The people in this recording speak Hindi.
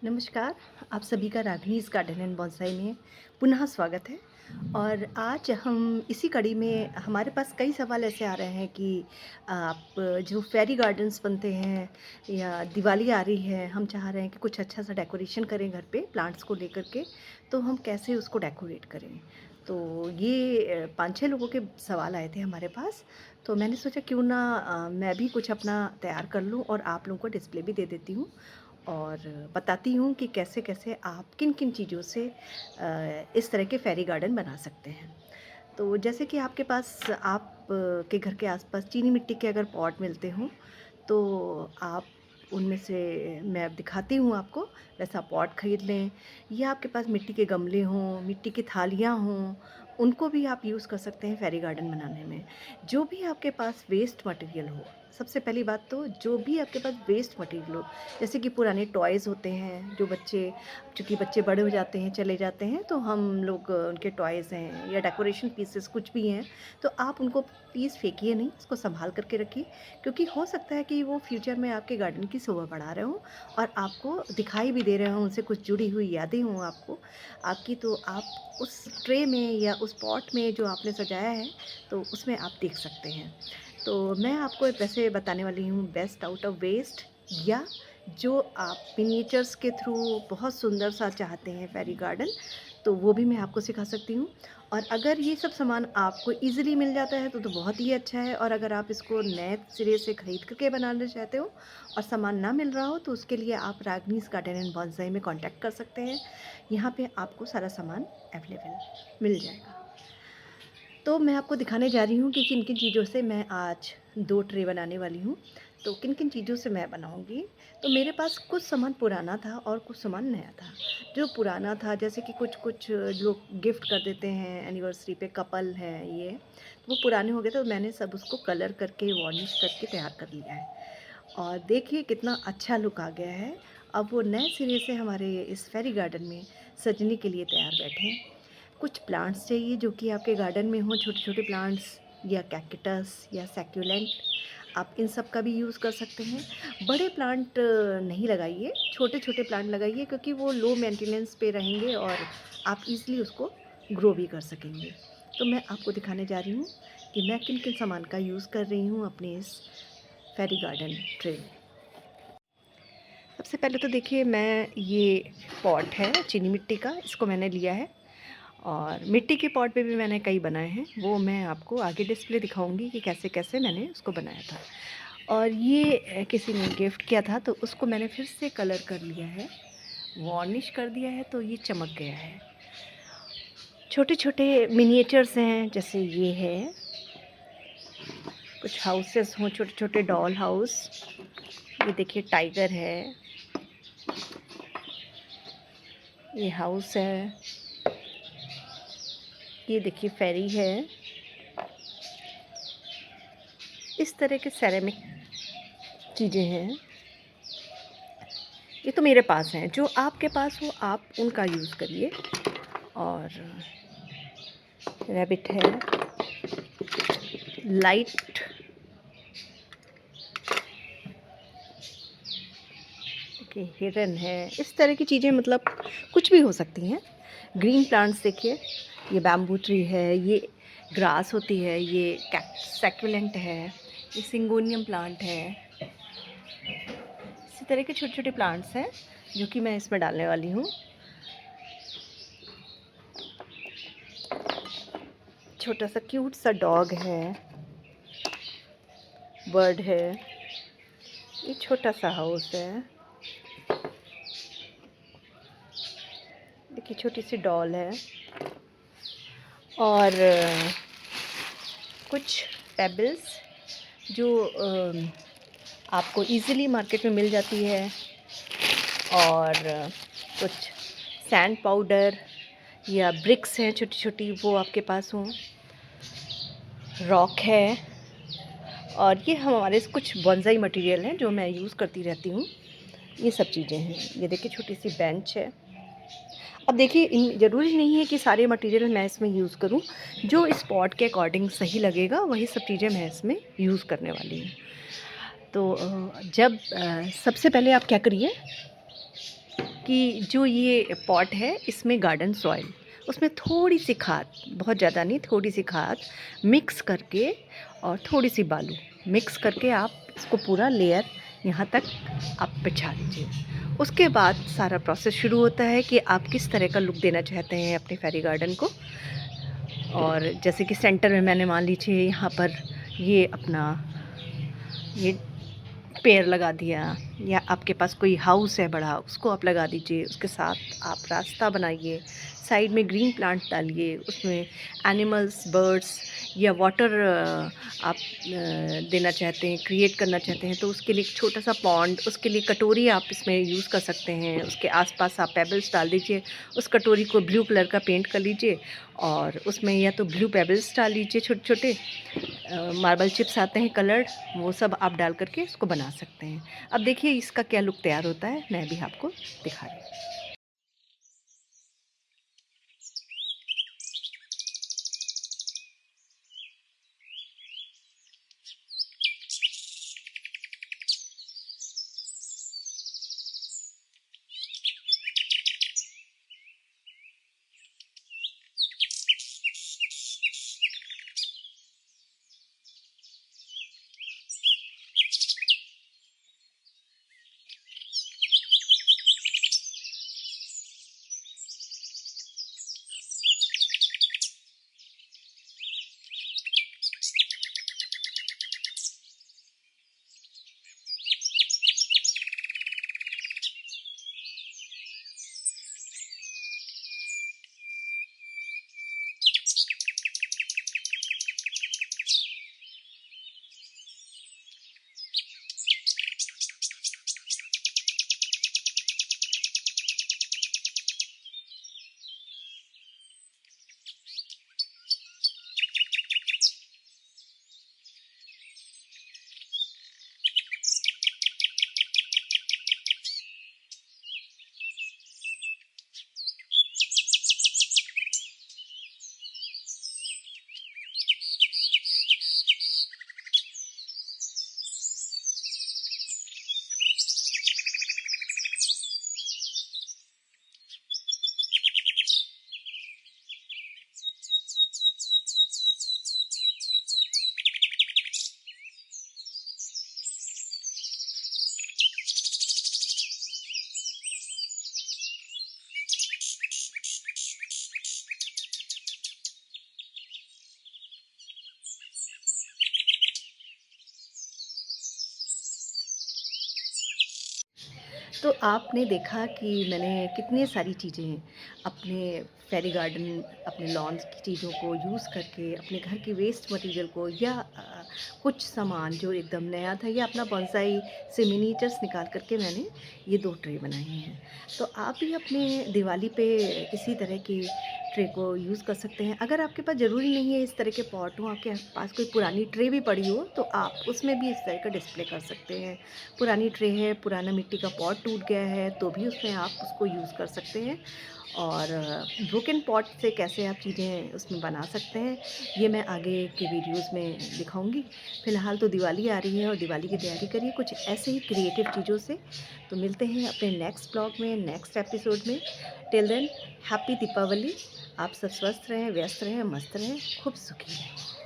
नमस्कार, आप सभी का रागिनीज़ गार्डन एंड बॉन्साई में पुनः स्वागत है। और आज हम इसी कड़ी में हमारे पास कई सवाल ऐसे आ रहे हैं कि आप जो फेरी गार्डन्स बनते हैं या दिवाली आ रही है, हम चाह रहे हैं कि कुछ अच्छा-सा डेकोरेशन करें घर पे प्लांट्स को लेकर के, तो हम कैसे उसको डेकोरेट करें? तो ये 5-6 लोगों के सवाल आए थे हमारे पास, तो मैंने सोचा क्यों ना मैं भी कुछ अपना तैयार कर लूँ और आप लोगों को डिस्प्ले भी दे देती हूँ। और बताती हूँ कि कैसे-कैसे आप किन-किन चीज़ों से इस तरह के फेरी गार्डन बना सकते हैं। तो जैसे कि आपके पास के घर के आस-पास चीनी मिट्टी के अगर पॉट मिलते हों, तो आप उनमें से मैं दिखाती हूँ आपको, वैसा पॉट खरीद लें या आपके पास मिट्टी के गमले हों, मिट्टी की थालियाँ हों, उनको भी आप यूज़ कर सकते हैं फेरी गार्डन बनाने में। जो भी आपके पास वेस्ट मटेरियल हो, सबसे पहली बात तो जो भी आपके पास वेस्ट मटेरियल हो, जैसे कि पुराने टॉयज़ होते हैं, जो बच्चे चूँकि बच्चे बड़े हो जाते हैं, चले जाते हैं, तो हम लोग उनके टॉयज़ हैं या डेकोरेशन पीसेस कुछ भी हैं, तो आप उनको प्लीज़ फेंकिए नहीं, उसको सँभाल कर के रखिए, क्योंकि हो सकता है कि वो फ्यूचर में आपके गार्डन की शोभा बढ़ा रहे हों और आपको दिखाई भी दे रहे हों, उनसे कुछ जुड़ी हुई यादें हों आपको आपकी, तो आप उस ट्रे में या उस पॉट में जो आपने सजाया है, तो उसमें आप देख सकते हैं। तो मैं आपको वैसे बताने वाली हूँ बेस्ट आउट ऑफ वेस्ट, या जो आप मिनिएचर्स के थ्रू बहुत सुंदर सा चाहते हैं फेरी गार्डन, तो वो भी मैं आपको सिखा सकती हूँ। और अगर ये सब सामान आपको ईज़िली मिल जाता है तो बहुत ही अच्छा है, और अगर आप इसको नए सिरे से खरीद कर के बनाना चाहते हो और सामान ना मिल रहा हो, तो उसके लिए आप रागनीज़ गार्डन एंड बॉन्साई में कॉन्टैक्ट कर सकते हैं। यहाँ पे आपको सारा सामान अवेलेबल मिल जाएगा। तो मैं आपको दिखाने जा रही हूँ कि किन-किन चीज़ों से मैं आज 2 ट्रे बनाने वाली हूँ। तो किन-किन चीज़ों से मैं बनाऊँगी। तो मेरे पास कुछ सामान पुराना था और कुछ सामान नया था। जो पुराना था, जैसे कि कुछ-कुछ लोग गिफ्ट कर देते हैं एनिवर्सरी पे, कपल हैं ये, तो वो पुराने हो गए थे, तो मैंने सब उसको कलर करके, वार्निश करके तैयार कर लिया है। और देखिए कितना अच्छा लुक आ गया है। अब वो नए सिरे से हमारे इस फेरी गार्डन में सजने के लिए तैयार बैठे हैं। कुछ प्लांट्स चाहिए जो कि आपके गार्डन में हों, छोटे-छोटे प्लांट्स या कैक्टस या सैक्युलेंट, आप इन सब का भी यूज़ कर सकते हैं। बड़े प्लांट नहीं लगाइए, छोटे-छोटे प्लांट लगाइए, क्योंकि वो लो मेंटेनेंस पे रहेंगे और आप ईज़िली उसको ग्रो भी कर सकेंगे। तो मैं आपको दिखाने जा रही हूँ कि मैं किन-किन सामान का यूज़ कर रही हूँ अपने इस फेरी गार्डन ट्रे में। सबसे पहले तो देखिए, मैं ये पॉट है चीनी मिट्टी का, इसको मैंने लिया है। और मिट्टी के पॉट पे भी मैंने कई बनाए हैं, वो मैं आपको आगे डिस्प्ले दिखाऊंगी कि कैसे-कैसे मैंने उसको बनाया था। और ये किसी ने गिफ्ट किया था, तो उसको मैंने फिर से कलर कर लिया है, वार्निश कर दिया है, तो ये चमक गया है। छोटे-छोटे मिनिएचर्स हैं, जैसे ये है, कुछ हाउसेस हों, छोटे-छोटे डॉल हाउस। ये देखिए टाइगर है, ये हाउस है, ये देखिए फेरी है। इस तरह के सेरेमिक चीज़ें हैं। ये तो मेरे पास हैं, जो आपके पास हो आप उनका यूज़ करिए। और रैबिट है, लाइट, ओके, हिरन है, इस तरह की चीज़ें, मतलब कुछ भी हो सकती हैं। ग्रीन प्लांट्स देखिए, ये बैम्बू ट्री है, ये ग्रास होती है, ये सैक्युलेंट है, ये सिंगोनियम प्लांट है। इसी तरह के छोटे-छोटे प्लांट्स हैं जो कि मैं इसमें डालने वाली हूँ। छोटा सा क्यूट सा डॉग है, बर्ड है, ये छोटा सा हाउस है, देखिए छोटी सी डॉल है। और कुछ पेबल्स जो आपको इजीली मार्केट में मिल जाती है। और कुछ सैंड पाउडर या ब्रिक्स हैं छोटी-छोटी, वो आपके पास हों। रॉक है, और ये हमारे कुछ बोनसाई मटेरियल हैं जो मैं यूज़ करती रहती हूँ। ये सब चीज़ें हैं। ये देखिए छोटी सी बेंच है। अब देखिए, इन ज़रूरी नहीं है कि सारे मटेरियल मैं इसमें यूज़ करूँ, जो इस पॉट के अकॉर्डिंग सही लगेगा वही सब चीज़ें मैं इसमें यूज़ करने वाली हूँ। तो सबसे पहले आप क्या करिए कि जो ये पॉट है इसमें गार्डन सॉइल, उसमें थोड़ी-सी खाद, बहुत ज़्यादा नहीं, थोड़ी-सी खाद मिक्स करके और थोड़ी-सी बालू मिक्स करके आप इसको पूरा लेयर यहाँ तक आप बिछा लीजिए। उसके बाद सारा प्रोसेस शुरू होता है कि आप किस तरह का लुक देना चाहते हैं अपने फेरी गार्डन को। और जैसे कि सेंटर में मैंने मान लीजिए यहाँ पर ये अपना ये पेड़ लगा दिया, या आपके पास कोई हाउस है बड़ा, उसको आप लगा दीजिए, उसके साथ आप रास्ता बनाइए, साइड में ग्रीन प्लांट डालिए, उसमें एनिमल्स, बर्ड्स या वाटर आप देना चाहते हैं, क्रिएट करना चाहते हैं, तो उसके लिए एक छोटा सा पॉन्ड, उसके लिए कटोरी आप इसमें यूज़ कर सकते हैं। उसके आसपास आप पेबल्स डाल दीजिए, उस कटोरी को ब्लू कलर का पेंट कर लीजिए और उसमें या तो ब्लू पेबल्स डाल लीजिए छोटे छोटे, मार्बल चिप्स आते हैं कलर्ड, वो सब आप डाल करके इसको बना सकते हैं। अब देखिए इसका क्या लुक तैयार होता है, मैं भी आपको दिखा रही हूँ। तो आपने देखा कि मैंने कितनी सारी चीज़ें अपने फेरी गार्डन, अपने लॉन्स की चीज़ों को यूज़ करके, अपने घर के वेस्ट मटेरियल को, या कुछ सामान जो एकदम नया था, या अपना बोनसाई से मिनिएचर्स निकाल करके मैंने ये 2 ट्रे बनाए हैं। तो आप भी अपने दिवाली पे इसी तरह की ट्रे को यूज़ कर सकते हैं। अगर आपके पास ज़रूरी नहीं है इस तरह के पॉट हो, आपके पास कोई पुरानी ट्रे भी पड़ी हो, तो आप उसमें भी इस तरह का डिस्प्ले कर सकते हैं। पुरानी ट्रे है, पुराना मिट्टी का पॉट टूट गया है, तो भी उसमें आप उसको यूज़ कर सकते हैं। और ब्रोकन पॉट से कैसे आप चीज़ें उसमें बना सकते हैं, ये मैं आगे के वीडियोज़ में दिखाऊंगी। फ़िलहाल तो दिवाली आ रही है और दिवाली की तैयारी करिए कुछ ऐसे ही क्रिएटिव चीज़ों से। तो मिलते हैं अपने नेक्स्ट ब्लॉग में, नेक्स्ट एपिसोड में। Till then, happy Deepavali. आप सब स्वस्थ रहें, व्यस्त रहें, मस्त रहें, खूब सुखी रहें।